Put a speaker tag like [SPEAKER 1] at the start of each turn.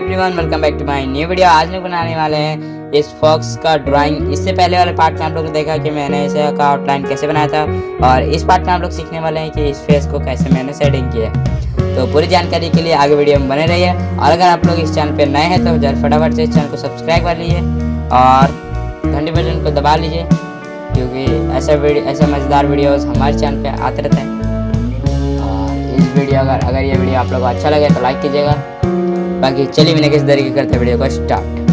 [SPEAKER 1] Everyone, welcome back to my new video. आज हम बनाने वाले हैं इस फॉक्स का ड्राइंग। इससे पहले वाले पार्ट में आप लोगों ने देखा कि मैंने इसे का आउटलाइन कैसे बनाया था, और इस पार्ट में आप लोग सीखने वाले हैं कि इस फेस को कैसे मैंने सेटिंग किया है। तो पूरी जानकारी के लिए आगे वीडियो में बने रहिए, और अगर आप लोग इस चैनल पर नए हैं तो जरा फटाफट से इस चैनल को सब्सक्राइब कर लीजिए और घंटी बटन को दबा लीजिए, क्योंकि ऐसे मज़ेदार वीडियोज़ हमारे चैनल पर आते रहते हैं। वीडियो अगर ये वीडियो आप लोगों को अच्छा लगे तो लाइक कीजिएगा। बाकी चलिए मैंने किस तरीके करते वीडियो को स्टार्ट।